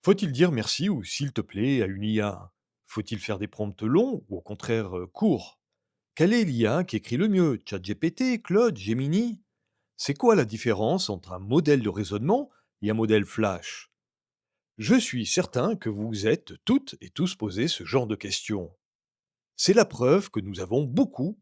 Faut-il dire merci ou s'il te plaît à une IA? Faut-il faire des prompts longs ou au contraire courts? Quelle est l'IA qui écrit le mieux? ChatGPT, Claude, Gemini? C'est quoi la différence entre un modèle de raisonnement et un modèle flash? Je suis certain que vous vous êtes toutes et tous posé ce genre de questions. C'est la preuve que nous avons beaucoup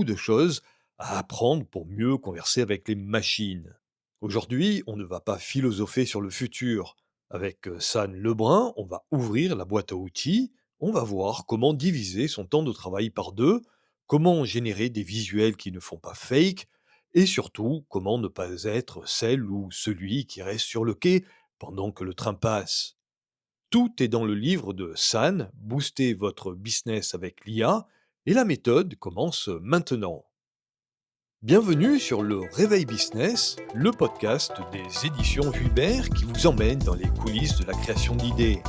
de choses à apprendre pour mieux converser avec les machines. Aujourd'hui, on ne va pas philosopher sur le futur. Avec San Lebrun, on va ouvrir la boîte à outils, on va voir comment diviser son temps de travail par deux, comment générer des visuels qui ne font pas fake, et surtout comment ne pas être celle ou celui qui reste sur le quai pendant que le train passe. Tout est dans le livre de San, Boostez votre business avec l'IA, et la méthode commence maintenant. Bienvenue sur le Réveil Business, le podcast des éditions Vuibert qui vous emmène dans les coulisses de la création d'idées.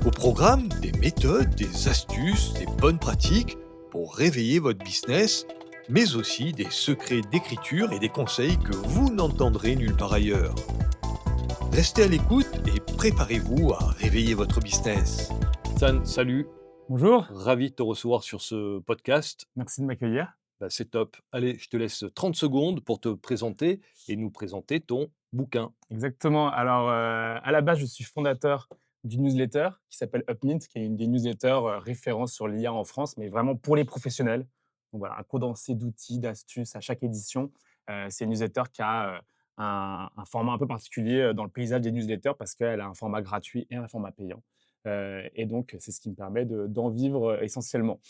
Au programme, des méthodes, des astuces, des bonnes pratiques pour réveiller votre business, mais aussi des secrets d'écriture et des conseils que vous n'entendrez nulle part ailleurs. Restez à l'écoute et préparez-vous à réveiller votre business. San, salut, Bonjour, ravi de te recevoir sur ce podcast. merci de m'accueillir. Bah, c'est top. Allez, je te laisse 30 secondes pour te présenter et nous présenter ton bouquin. Exactement. Alors, à la base, je suis fondateur d'une newsletter qui s'appelle UpMint, qui est une des newsletters références sur l'IA en France, mais vraiment pour les professionnels. Donc voilà, un condensé d'outils, d'astuces à chaque édition. C'est une newsletter qui a un format un peu particulier dans le paysage des newsletters parce qu'elle a un format gratuit et un format payant. Et donc, c'est ce qui me permet d'en vivre essentiellement.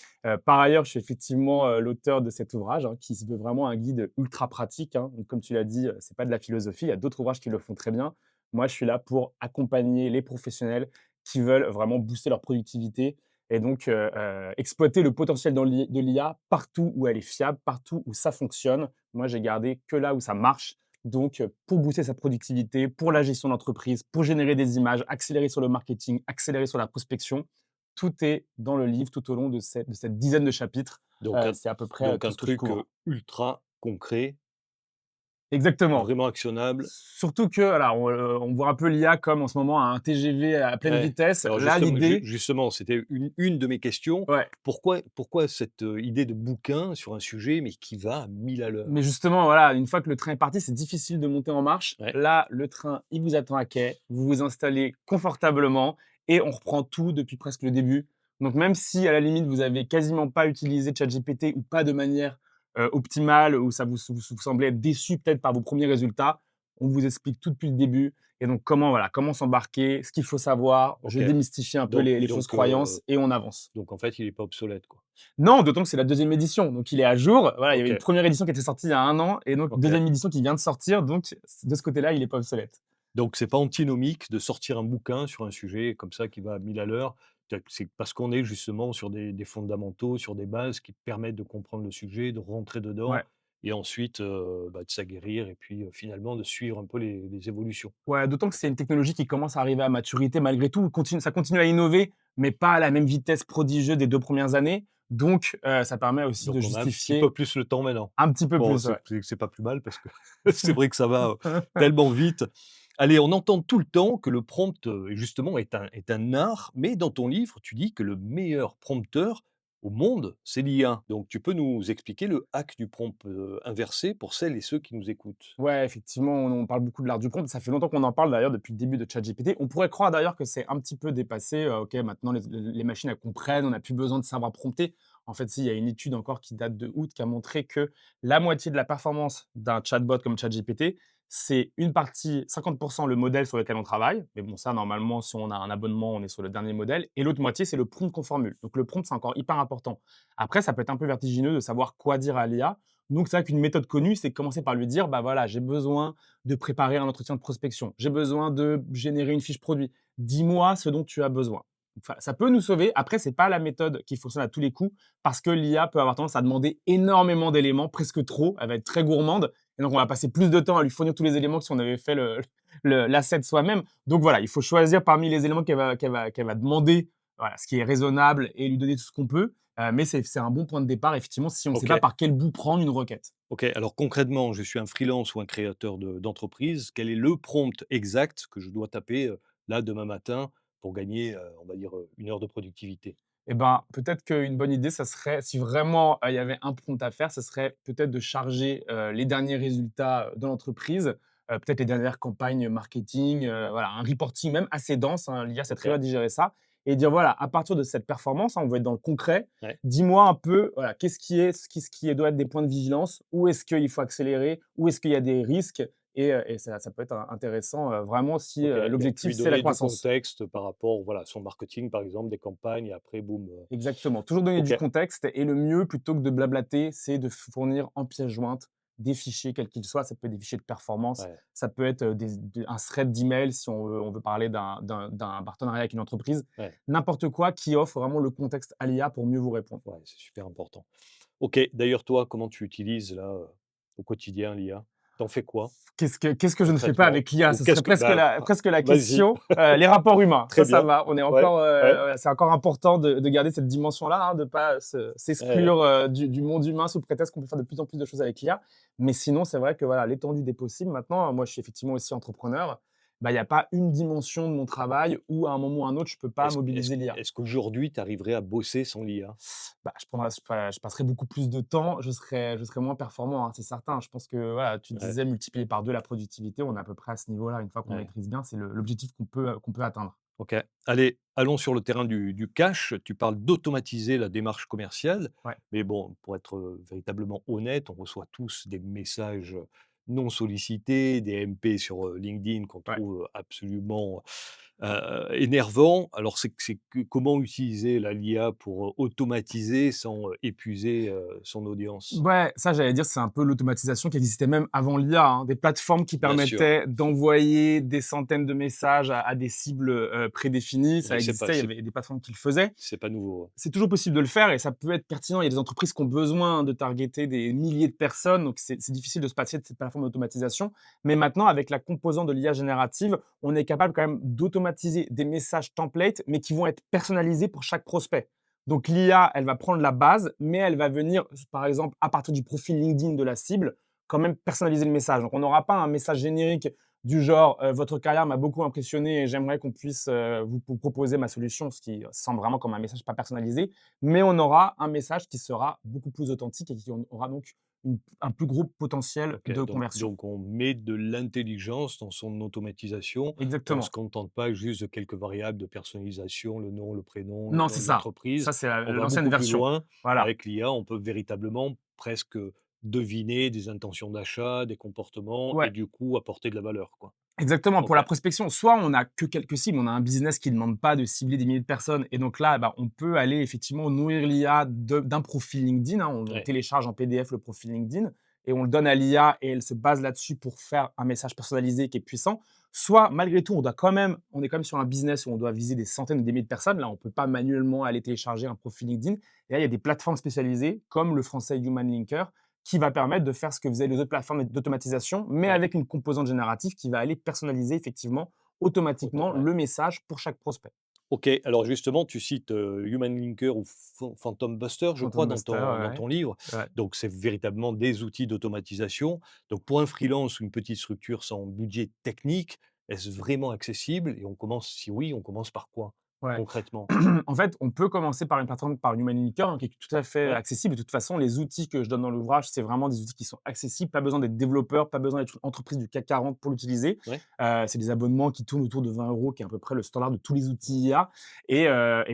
Par ailleurs, je suis effectivement, l'auteur de cet ouvrage, hein, qui se veut vraiment un guide ultra pratique, hein. Donc comme tu l'as dit, c'est pas de la philosophie, il y a d'autres ouvrages qui le font très bien. Moi, je suis là pour accompagner les professionnels qui veulent vraiment booster leur productivité et donc exploiter le potentiel de l'IA partout où elle est fiable, partout où ça fonctionne. Moi, j'ai gardé que là où ça marche. Donc, pour booster sa productivité, pour la gestion d'entreprise, pour générer des images, accélérer sur le marketing, accélérer sur la prospection, tout est dans le livre tout au long de cette dizaine de chapitres. Donc, C'est à peu près, donc tout un ce que je truc couvre. ultra concret, Exactement. vraiment actionnable. Surtout que, alors, on voit un peu l'IA comme en ce moment un TGV à pleine Ouais. vitesse. Alors Là, l'idée justement, c'était une de mes questions. ouais, Pourquoi cette idée de bouquin sur un sujet, mais qui va à 1000 à mais l'heure? justement, voilà, une fois que le train est parti, c'est difficile de monter en marche. Ouais. Là, le train, il vous attend à quai, vous vous installez confortablement et on reprend tout depuis presque le début. Donc même si, à la limite, vous avez quasiment pas utilisé ChatGPT ou pas de manière, optimale ou ça vous semblez être déçu peut-être par vos premiers résultats, on vous explique tout depuis le début et donc comment, voilà, comment s'embarquer, ce qu'il faut savoir. Je Ok. démystifie un peu Donc, les fausses donc, croyances et on avance. donc en fait, il n'est pas obsolète, quoi. Non, d'autant que c'est la deuxième édition, donc il est à jour. Voilà, il y avait Ok. une première édition qui était sortie il y a 1 an et donc Ok. deuxième édition qui vient de sortir, donc de ce côté-là, il est pas obsolète. Donc c'est pas antinomique de sortir un bouquin sur un sujet comme ça qui va à 1000 à l'heure. C'est parce qu'on est justement sur des fondamentaux, sur des bases qui permettent de comprendre le sujet, de rentrer dedans Ouais. et ensuite, de s'aguerrir et puis, finalement de suivre un peu les évolutions. Ouais, d'autant que c'est une technologie qui commence à arriver à maturité malgré tout. Ça continue à innover, mais pas à la même vitesse prodigieuse des 2 premières années. Donc ça permet aussi de Donc on a un petit peu justifier plus le temps maintenant. un petit peu Bon, plus, c'est ouais. c'est pas plus mal parce que c'est vrai que ça va, tellement vite. Allez, on entend tout le temps que le prompt, justement est un art, mais dans ton livre, tu dis que le meilleur prompteur au monde, c'est l'IA. Donc tu peux nous expliquer le hack du prompt, inversé pour celles et ceux qui nous écoutent? Ouais, effectivement, on parle beaucoup de l'art du prompt. Ça fait longtemps qu'on en parle d'ailleurs depuis le début de ChatGPT. On pourrait croire d'ailleurs que c'est un petit peu dépassé. OK, maintenant les machines, elles comprennent, on n'a plus besoin de savoir prompter. En fait, si, il y a une étude encore qui date de août qui a montré que la moitié de la performance d'un chatbot comme ChatGPT, c'est une partie, 50% le modèle sur lequel on travaille. Mais bon, ça, normalement, si on a un abonnement, on est sur le dernier modèle. Et l'autre moitié, c'est le prompt qu'on formule. Donc le prompt, c'est encore hyper important. Après, ça peut être un peu vertigineux de savoir quoi dire à l'IA. Donc, c'est vrai qu'une méthode connue, c'est de commencer par lui dire, bah voilà, j'ai besoin de préparer un entretien de prospection. J'ai besoin de générer une fiche produit. Dis-moi ce dont tu as besoin. Enfin, ça peut nous sauver. Après, c'est pas la méthode qui fonctionne à tous les coups parce que l'IA peut avoir tendance à demander énormément d'éléments, presque trop. Elle va être très gourmande. Et donc, on va passer plus de temps à lui fournir tous les éléments que si on avait fait l'asset soi-même. Donc, voilà, il faut choisir parmi les éléments qu'elle va demander, voilà, ce qui est raisonnable et lui donner tout ce qu'on peut. Mais c'est un bon point de départ, effectivement, si on ne sait pas OK. par quel bout prendre une requête. OK, alors concrètement, je suis un freelance ou un créateur d'entreprise. Quel est le prompt exact que je dois taper, là, demain matin, pour gagner, on va dire, 1 heure de productivité? Et ben, peut-être qu'une bonne idée, ça serait si vraiment, il y avait un prompt à faire, ça serait peut-être de charger, les derniers résultats, de l'entreprise, peut-être les dernières campagnes marketing, voilà, un reporting même assez dense, hein. L'IA sait très OK, bien digérer ça et dire: «Voilà, à partir de cette performance», hein, on veut être dans le concret, ouais. dis-moi un peu, voilà, qu'est-ce qui doit être des points de vigilance? Où est-ce qu'il faut accélérer? Où est-ce qu'il y a des risques? Et ça peut être intéressant, vraiment si, OK, donc l'objectif, lui c'est la donner du croissance. contexte par rapport, voilà, à son marketing, par exemple, des campagnes et après boum, Exactement, toujours donner OK, du contexte et le mieux plutôt que de blablater, c'est de fournir en pièce jointe des fichiers quels qu'ils soient. Ça peut être des fichiers de performance, ouais, ça peut être, un thread d'email si on veut parler d'un partenariat avec une entreprise. ouais, N'importe quoi qui offre vraiment le contexte à l'IA pour mieux vous répondre. ouais, c'est super important. OK, d'ailleurs, toi, comment tu utilises là, au quotidien l'IA? Tu en fais quoi Qu'est-ce que je ne fais pas concrètement? avec l'IA? Ou Ce qu'est-ce serait que presque la vas-y, question. Les rapports humains, très ça bien. va. On est Ouais, encore, ouais, voilà, c'est encore important de garder cette dimension-là, hein, de pas ouais, ouais. s'exclure, du monde humain sous prétexte qu'on peut faire de plus en plus de choses avec l'IA. Mais sinon, c'est vrai que, voilà, l'étendue des possibles maintenant, moi, je suis effectivement aussi entrepreneur. Bah, il y a pas une dimension de mon travail où, à un moment ou à un autre, je peux pas Est-ce est-ce mobiliser l'IA. est-ce qu'aujourd'hui tu arriverais à bosser sans l'IA? Bah, je passerai beaucoup plus de temps, je serai moins performant, hein, c'est certain. Je pense que, voilà, tu Ouais, disais multiplier par 2 la productivité, on est à peu près à ce niveau-là. Une fois qu'on ouais. maîtrise bien, c'est l'objectif qu'on peut atteindre. OK. Allez, allons sur le terrain du cash. Tu parles d'automatiser la démarche commerciale, Ouais. mais bon, pour être, véritablement honnête, on reçoit tous des messages, non sollicités, des MP sur, LinkedIn qu'on Ouais. trouve absolument, énervants. Alors c'est que comment utiliser l'IA pour, automatiser sans, épuiser, son audience? Ouais, ça, j'allais dire, c'est un peu l'automatisation qui existait même avant l'IA, hein. Des plateformes qui Bien sûr, permettaient d'envoyer des centaines de messages à des cibles, prédéfinies. Ça oui, existait, il y avait des plateformes qui le faisaient. c'est pas nouveau. C'est toujours possible de le faire et ça peut être pertinent. Il y a des entreprises qui ont besoin de targeter des milliers de personnes, donc c'est difficile de se passer de cette plateforme d'automatisation. Mais maintenant, avec la composante de l'IA générative, on est capable quand même d'automatiser des messages templates, mais qui vont être personnalisés pour chaque prospect. Donc l'IA, elle va prendre la base, mais elle va venir, par exemple, à partir du profil LinkedIn de la cible, quand même personnaliser le message. Donc on n'aura pas un message générique du genre, «Votre carrière m'a beaucoup impressionné et j'aimerais qu'on puisse, vous proposer ma solution», ce qui semble vraiment comme un message pas personnalisé. Mais on aura un message qui sera beaucoup plus authentique et qui aura donc un plus gros potentiel OK, de donc conversion. donc on met de l'intelligence dans son automatisation et on se Exactement. contente pas juste de quelques variables de personnalisation, le nom, le prénom, le Non, nom c'est de ça. l'entreprise. Ça, c'est On va l'ancienne beaucoup plus version. loin. Voilà. Avec l'IA, on peut véritablement presque deviner des intentions d'achat, des comportements et Ouais. du coup apporter de la valeur, quoi. Exactement, pour OK, la prospection, soit on a que quelques cibles, on a un business qui ne demande pas de cibler des milliers de personnes et donc là, bah, on peut aller effectivement nourrir l'IA d'un profil LinkedIn, hein. On ouais, télécharge en PDF le profil LinkedIn et on le donne à l'IA et elle se base là-dessus pour faire un message personnalisé qui est puissant. Soit malgré tout, on est quand même sur un business où on doit viser des centaines ou des milliers de personnes. Là, on peut pas manuellement aller télécharger un profil LinkedIn. Et là, il y a des plateformes spécialisées comme le français Human Linker qui va permettre de faire ce que faisaient les autres plateformes d'automatisation, mais ouais, avec une composante générative qui va aller personnaliser effectivement autant automatiquement ouais. le message pour chaque prospect. OK, alors justement, tu cites, Human Linker ou Phantom Buster, je crois, Phantom Buster, dans ouais, ton livre. ouais. Donc c'est véritablement des outils d'automatisation. Donc pour un freelance ou une petite structure sans budget technique, est-ce vraiment accessible? Et on commence si oui, on commence par quoi, Ouais. concrètement? En fait, on peut commencer par une plateforme, par Human Linker, hein, qui est tout à fait Ouais, accessible. De toute façon, les outils que je donne dans l'ouvrage, c'est vraiment des outils qui sont accessibles. Pas besoin d'être développeur, pas besoin d'être une entreprise du CAC 40 pour l'utiliser. ouais, C'est des abonnements qui tournent autour de 20 euros, qui est à peu près le standard de tous les outils IA. Et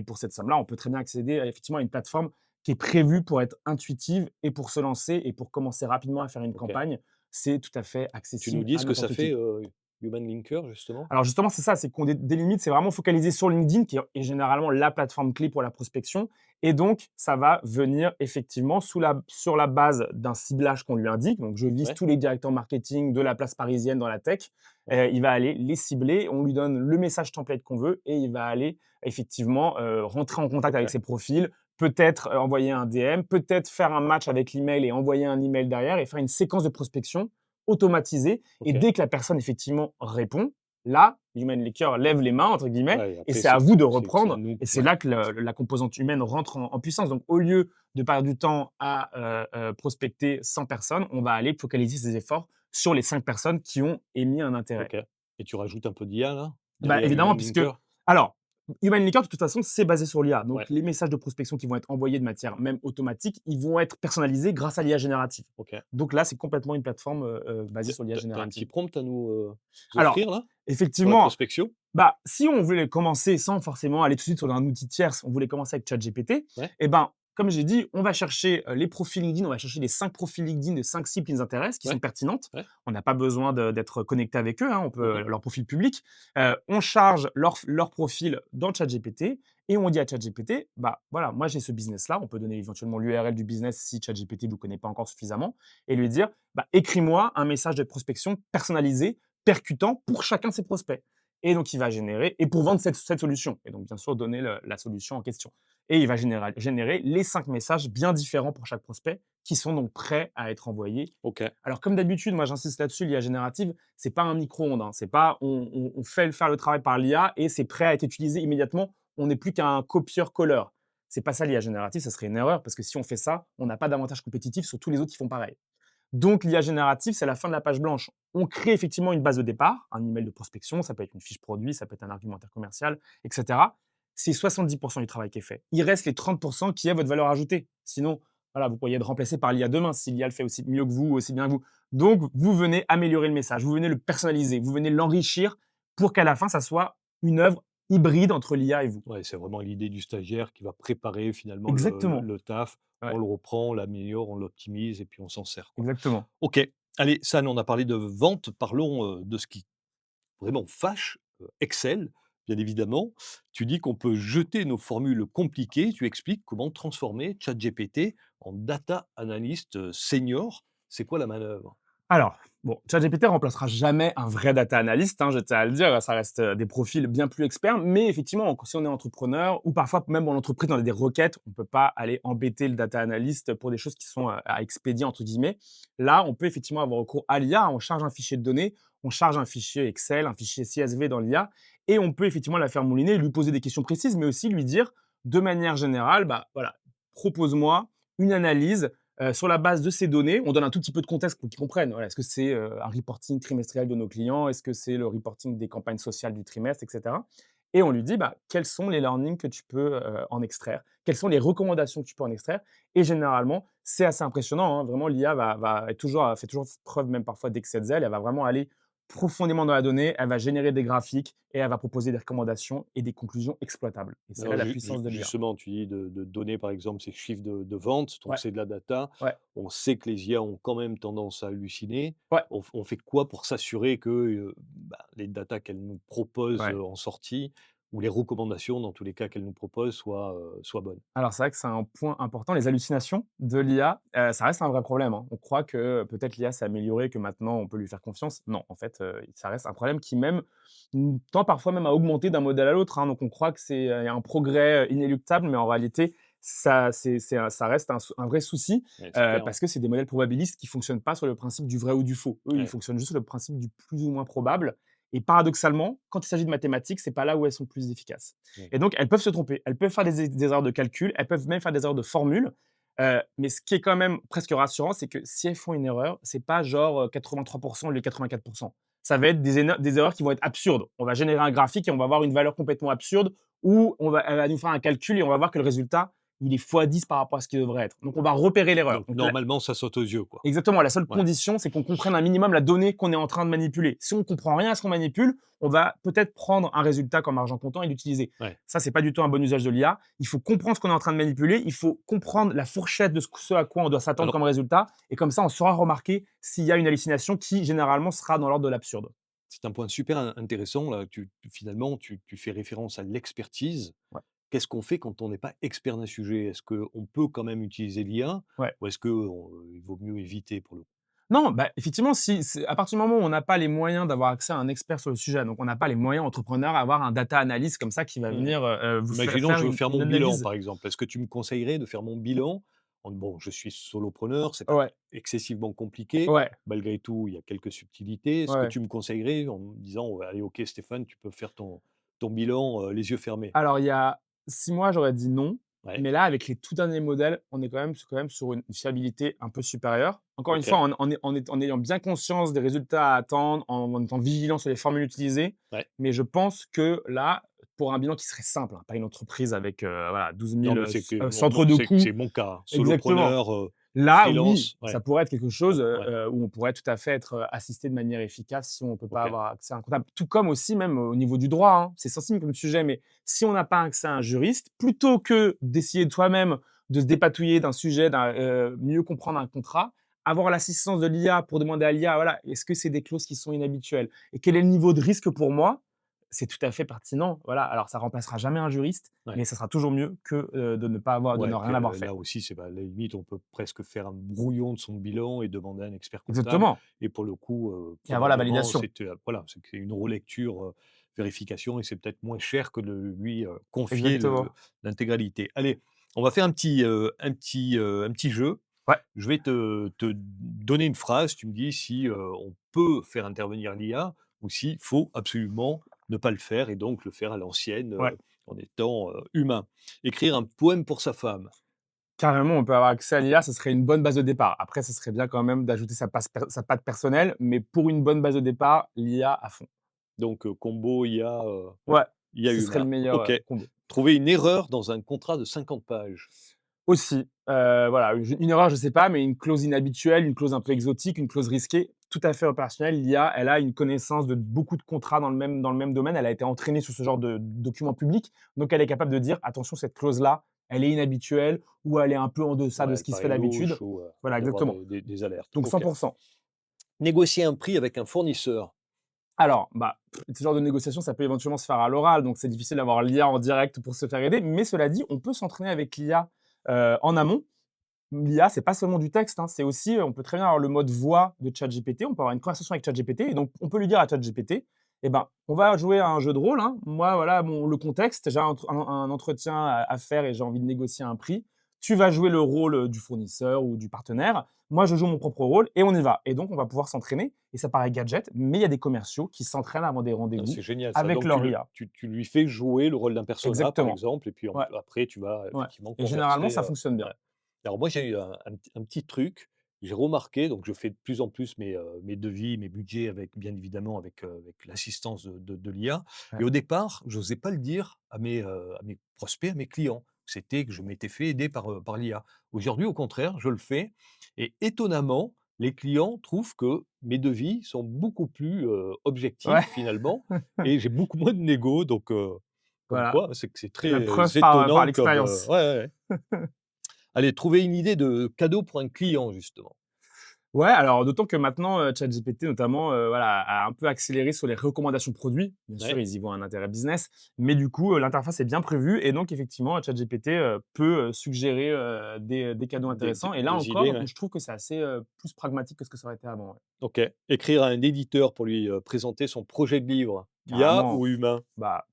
pour cette somme-là, on peut très bien accéder effectivement à une plateforme qui est prévue pour être intuitive et pour se lancer et pour commencer rapidement à faire une OK. campagne. C'est tout à fait Tu nous accessible dis à ce que ça n'importe fait, qui. Human Linker, justement? Alors justement, c'est ça, c'est qu'on délimite, c'est vraiment focalisé sur LinkedIn qui est généralement la plateforme clé pour la prospection et donc ça va venir effectivement sur la base d'un ciblage qu'on lui indique. Donc je vise Ouais, tous les directeurs marketing de la place parisienne dans la tech. ouais, Il va aller les cibler, on lui donne le message template qu'on veut et il va aller effectivement, rentrer en contact avec OK, ses profils, peut-être, envoyer un DM, peut-être faire un match avec l'email et envoyer un email derrière et faire une séquence de prospection automatisée et OK. dès que la personne effectivement répond, là, l'human leaker «lève les mains» entre guillemets Ouais, et après c'est à vous de c'est à reprendre nous et c'est ouais, là que la composante humaine rentre en puissance. Donc au lieu de perdre du temps à, prospecter 100 personnes, on va aller focaliser ses efforts sur les 5 personnes qui ont émis un intérêt. OK et tu rajoutes un peu d'IA, là? Bah, derrière évidemment, Human puisque Linker? alors, Human Linker, de toute façon, c'est basé sur l'IA. Donc Ouais, les messages de prospection qui vont être envoyés de manière même automatique, ils vont être personnalisés grâce à l'IA générative. OK. Donc là, c'est complètement une plateforme, basée Tu sur l'IA as un petit générative. prompt à nous, Alors, offrir là? Sur la effectivement, prospection? bah, si on voulait commencer sans forcément aller tout de suite sur un outil tierce, on voulait commencer avec ChatGPT, Ouais, et ben, comme j'ai dit, on va chercher, les profils LinkedIn, on va chercher les 5 profils LinkedIn de 5 cibles qui nous intéressent, qui sont ouais, pertinentes. ouais. On n'a pas besoin d'être connecté avec eux, hein, on Mmh peut mh. leur profil public. On charge leur profil dans ChatGPT et on dit à ChatGPT: «Bah, voilà, moi j'ai ce business-là». On peut donner éventuellement l'URL du business si ChatGPT ne vous connaît pas encore suffisamment et lui dire: «Bah, écris-moi un message de prospection personnalisé, percutant pour chacun de ses prospects». Et donc, il va générer, et pour vendre cette solution, et donc bien sûr donner la solution en question. Et il va générer les 5 messages bien différents pour chaque prospect qui sont donc prêts à être envoyés. OK. Alors, comme d'habitude, moi j'insiste là-dessus, l'IA générative, c'est pas un micro-ondes, hein. C'est pas on fait faire le travail par l'IA et c'est prêt à être utilisé immédiatement. On n'est plus qu'un copieur-colleur. C'est pas ça l'IA générative, ça serait une erreur parce que si on fait ça, on n'a pas d'avantage compétitif sur tous les autres qui font pareil. Donc, l'IA générative, c'est la fin de la page blanche. On crée effectivement une base de départ, un email de prospection, ça peut être une fiche produit, ça peut être un argumentaire commercial, etc. C'est 70% du travail qui est fait. Il reste les 30% qui est votre valeur ajoutée. Sinon, voilà, vous pourriez être remplacé par l'IA demain si l'IA le fait aussi mieux que vous, aussi bien que vous. Donc, vous venez améliorer le message, vous venez le personnaliser, vous venez l'enrichir pour qu'à la fin, ça soit une œuvre hybride entre l'IA et vous. Ouais, c'est vraiment l'idée du stagiaire qui va préparer finalement Exactement. le taf. Ouais, On le reprend, on l'améliore, on l'optimise et puis on s'en sert, quoi. exactement. OK. Allez, San, on a parlé de vente, parlons, de ce qui vraiment fâche, Excel, bien évidemment. Tu dis qu'on peut jeter nos formules compliquées. Tu expliques comment transformer ChatGPT en data analyst, senior. C'est quoi la manœuvre? Alors, bon, ChatGPT remplacera jamais un vrai data analyst, hein, je tiens à le dire, ça reste, des profils bien plus experts, mais effectivement, si on est entrepreneur ou parfois même en entreprise, dans des requêtes, on ne peut pas aller embêter le data analyst pour des choses qui sont, «à expédier» entre guillemets. Là, on peut effectivement avoir recours à l'IA, on charge un fichier de données, on charge un fichier Excel, un fichier CSV dans l'IA et on peut effectivement la faire mouliner, lui poser des questions précises, mais aussi lui dire, de manière générale: «Bah, voilà, propose-moi une analyse sur la base de ces données, on donne un tout petit peu de contexte pour qu'ils comprennent. Voilà, est-ce que c'est un reporting trimestriel de nos clients? Est-ce que c'est le reporting des campagnes sociales du trimestre, etc. Et on lui dit, bah, quels sont les learnings que tu peux en extraire? Quelles sont les recommandations que tu peux en extraire? Et généralement, c'est assez impressionnant, hein. Vraiment, l'IA va être toujours, fait toujours preuve, même parfois d'excès de zèle. Elle va vraiment aller profondément dans la donnée, elle va générer des graphiques et elle va proposer des recommandations et des conclusions exploitables. Et c'est là Alors la puissance de l'IA. justement, tu dis de donner par exemple ces chiffres de vente, donc Ouais, c'est de la data. ouais, On sait que les IA ont quand même tendance à halluciner. ouais, On fait quoi pour s'assurer que, les datas qu'elles nous proposent, ouais. en sortie ou les recommandations dans tous les cas qu'elles nous proposent soient bonnes? Alors c'est vrai que c'est un point important, les hallucinations de l'IA, ça reste un vrai problème, hein. On croit que peut-être l'IA s'est améliorée, que maintenant on peut lui faire confiance. Non, en fait, ça reste un problème qui même, tend parfois même à augmenter d'un modèle à l'autre, hein. Donc on croit que il y a un progrès, inéluctable, mais en réalité, ça reste un vrai souci, Ouais, c'est clair, hein. parce que c'est des modèles probabilistes qui fonctionnent pas sur le principe du vrai ou du faux. Eux, ils Ouais, fonctionnent juste sur le principe du plus ou moins probable et paradoxalement, quand il s'agit de mathématiques, c'est pas là où elles sont plus efficaces. ouais. Et donc, elles peuvent se tromper. Elles peuvent faire des erreurs de calcul, elles peuvent même faire des erreurs de formule. Mais ce qui est quand même presque rassurant, c'est que si elles font une erreur, c'est pas genre 83% ou les 84%. Ça va être des erreurs qui vont être absurdes. On va générer un graphique et on va avoir une valeur complètement absurde, ou elle va nous faire un calcul et on va voir que le résultat, il est fois 10 par rapport à ce qu'il devrait être. Donc, on va repérer l'erreur. Donc Donc, normalement, ça saute aux yeux, quoi. exactement, la seule Ouais, condition, c'est qu'on comprenne un minimum la donnée qu'on est en train de manipuler. Si on ne comprend rien à ce qu'on manipule, on va peut-être prendre un résultat comme argent comptant et l'utiliser. ouais. Ça, c'est pas du tout un bon usage de l'IA. Il faut comprendre ce qu'on est en train de manipuler, il faut comprendre la fourchette de ce à quoi on doit s'attendre Alors comme résultat, et comme ça, on saura remarquer s'il y a une hallucination qui, généralement, sera dans l'ordre de l'absurde. c'est un point super intéressant là, finalement tu fais référence à l'expertise. Ouais, Qu'est-ce qu'on fait quand on n'est pas expert d'un sujet? Est-ce qu'on peut quand même utiliser l'IA ouais. ou est-ce il vaut mieux éviter pour le coup? Non, bah, effectivement, si c'est à partir du moment où on n'a pas les moyens d'avoir accès à un expert sur le sujet, donc on n'a pas les moyens entrepreneurs à avoir un data analyst comme ça qui va Mmh. venir, vous Imaginons, faire je veux une faire une mon bilan analyse. par exemple. Est-ce que tu me conseillerais de faire mon bilan bon, je suis solopreneur, c'est pas Ouais, excessivement compliqué. ouais, Malgré tout, il y a quelques subtilités. Est-ce que ouais. tu me conseillerais en me disant: «Ouais, allez, OK Stéphane, tu peux faire ton bilan, les yeux fermés»? Alors, il y a 6 mois, j'aurais dit non. Ouais, Mais là, avec les tout derniers modèles, on est quand même sur une fiabilité un peu supérieure. Encore une OK, fois, en ayant bien conscience des résultats à attendre, en étant vigilant sur les formules utilisées. ouais. Mais je pense que là, pour un bilan qui serait simple, hein, pas une entreprise avec, voilà 12 Non, 000, mais c'est que centres de c'est coûts. mon cas, hein. Exactement. Solopreneur, Là, oui, freelance, ouais, ça pourrait être quelque chose, ouais, où on pourrait tout à fait être, assisté de manière efficace si on ne peut pas OK. avoir accès à un comptable. Tout comme aussi même au niveau du droit, hein. C'est sensible comme sujet, mais si on n'a pas accès à un juriste, plutôt que d'essayer de soi-même de se dépatouiller d'un sujet, mieux comprendre un contrat, avoir l'assistance de l'IA pour demander à l'IA, voilà: «Est-ce que c'est des clauses qui sont inhabituelles? Et quel est le niveau de risque pour moi?» C'est tout à fait pertinent, voilà. Alors ça remplacera jamais un juriste, Ouais. mais ça sera toujours mieux que, de ne Ouais, puis, rien avoir fait. là aussi, c'est bah, à la limite, on peut presque faire un brouillon de son bilan et demander à un expert comptable Exactement. et pour le coup, Et avoir la probablement, validation. voilà, c'est que c'est une relecture, vérification et c'est peut-être moins cher que de lui, confier le Exactement. l'intégralité. Allez, on va faire un petit jeu. Ouais, Je vais te donner une phrase, tu me dis si, on peut faire intervenir l'IA ou s'il faut absolument ne pas le faire et donc le faire à l'ancienne, ouais. en étant, humain. Écrire un poème pour sa femme, Carrément, on peut avoir accès à l'IA, ce serait une bonne base de départ. Après, ce serait bien quand même d'ajouter sa patte personnelle, mais pour une bonne base de départ, l'IA à fond. donc combo Ouais, IA ce serait le humain. meilleur, OK. combo. Trouver une erreur dans un contrat de 50 pages. Aussi, voilà, une erreur, je sais pas, mais une clause inhabituelle, une clause un peu exotique, une clause risquée, tout à fait opérationnelle. L'IA, elle a une connaissance de beaucoup de contrats dans le même domaine. Elle a été entraînée sur ce genre de documents publics, donc elle est capable de dire: «Attention, cette clause-là, elle est inhabituelle ou elle est un peu en deçà de Ouais, ce elle qui se fait paraît d'habitude». louche ou Voilà, d'avoir exactement. des alertes. Donc OK. 100. Négocier un prix avec un fournisseur. Alors, bah, ce genre de négociation, ça peut éventuellement se faire à l'oral, donc c'est difficile d'avoir l'IA en direct pour se faire aider. Mais cela dit, on peut s'entraîner avec l'IA, en amont. L'IA, c'est pas seulement du texte, hein, c'est aussi, on peut très bien avoir le mode voix de ChatGPT. On peut avoir une conversation avec ChatGPT et donc on peut lui dire à ChatGPT: «Eh ben, on va jouer à un jeu de rôle, hein. Moi, voilà le contexte, j'ai un entretien à faire et j'ai envie de négocier un prix. Tu vas jouer le rôle, du fournisseur ou du partenaire. Moi, je joue mon propre rôle et on y va». Et donc on va pouvoir s'entraîner et ça paraît gadget, mais il y a des commerciaux qui s'entraînent avant des Ah, rendez-vous c'est génial ça. avec Donc tu leur le IA. tu lui fais jouer le rôle d'un persona, par Exactement. exemple, et puis Ouais, après tu vas ouais, effectivement et généralement, converser, ça fonctionne bien. ouais. Alors moi, j'ai eu un petit truc, j'ai remarqué, donc je fais de plus en plus mes devis, mes budgets avec bien évidemment avec l'assistance de l'IA Ouais. et au départ, j'osais pas le dire à mes prospects, à mes clients. C'était que je m'étais fait aider par l'IA. Aujourd'hui, au contraire, je le fais et étonnamment, les clients trouvent que mes devis sont beaucoup plus, objectifs Ouais, finalement et j'ai beaucoup moins de négo donc comme voilà, quoi, c'est que c'est la très preuve par étonnant comme, l'expérience. ouais, ouais, ouais. Allez, trouver une idée de cadeau pour un client, justement. Ouais, alors d'autant que maintenant, ChatGPT notamment, voilà, a un peu accéléré sur les recommandations produits. Bien sûr, Ouais, ils y voient un intérêt business, mais du coup, l'interface est bien prévue et donc effectivement, ChatGPT, peut, suggérer, des cadeaux intéressants et là des idées, encore, ouais. je trouve que c'est assez, plus pragmatique que ce que ça aurait été avant, ouais. OK. Écrire à un éditeur pour lui, présenter son projet de livre. IA Carrément. ou humain? Bah,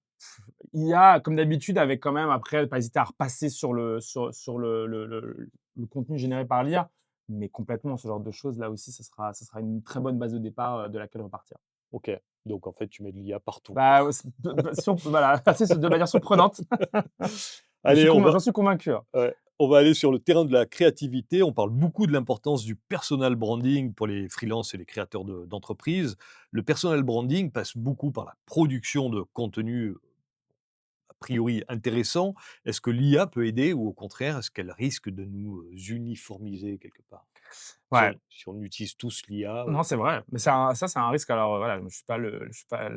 IA, comme d'habitude, avec quand même après, pas hésiter à repasser sur le contenu généré par l'IA, mais complètement ce genre de choses, là aussi, ça sera une très bonne base de départ, de laquelle repartir. OK. Donc en fait, tu mets de l'IA partout. Bah, s p p sur voilà, passer de manière surprenante. Allez, on J'en va suis convaincu, hein. ouais, on va aller sur le terrain de la créativité. On parle beaucoup de l'importance du personal branding pour les freelances et les créateurs d'entreprises. Le personal branding passe beaucoup par la production de contenu a priori intéressant. Est-ce que l'IA peut aider ou au contraire, est-ce qu'elle risque de nous, uniformiser quelque part? Ouais, Si on utilise tous l'IA, non, c'est vrai, mais c'est un risque. Alors, voilà, je suis pas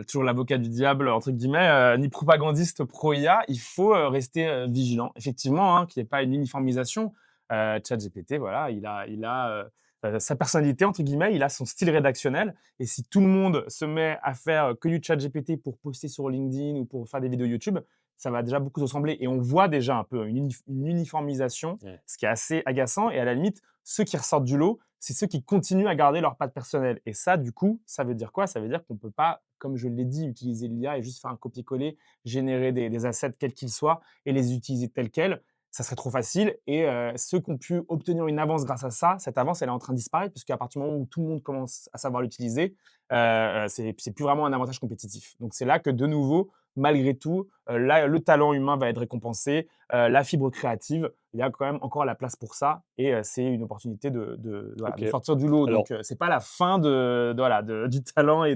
toujours «l'avocat du diable» entre guillemets, ni propagandiste pro IA. Il faut, rester, vigilant. Effectivement, hein, qu'il y ait pas une uniformisation. ChatGPT, voilà, il a sa «personnalité» entre guillemets, il a son style rédactionnel et si tout le monde se met à faire, que du ChatGPT pour poster sur LinkedIn ou pour faire des vidéos YouTube, ça va déjà beaucoup se ressembler et on voit déjà un peu une uniformisation, ouais, ce qui est assez agaçant et à la limite, ceux qui ressortent du lot, c'est ceux qui continuent à garder leur patte personnelle et ça, du coup, ça veut dire quoi? Ça veut dire qu'on peut pas, comme je l'ai dit, utiliser l'IA et juste faire un copier-coller, générer des assets quels qu'ils soient et les utiliser tels quels. Ça serait trop facile et ceux qui ont pu obtenir une avance grâce à ça, cette avance, elle est en train de disparaître puisqu'à partir du moment où tout le monde commence à savoir l'utiliser, c'est plus vraiment un avantage compétitif. Donc c'est là que, de nouveau, malgré tout, là, le talent humain va être récompensé, la fibre créative, il y a quand même encore la place pour ça et c'est une opportunité voilà, OK. de sortir du lot. Alors, Donc c'est pas la fin voilà, du talent voilà,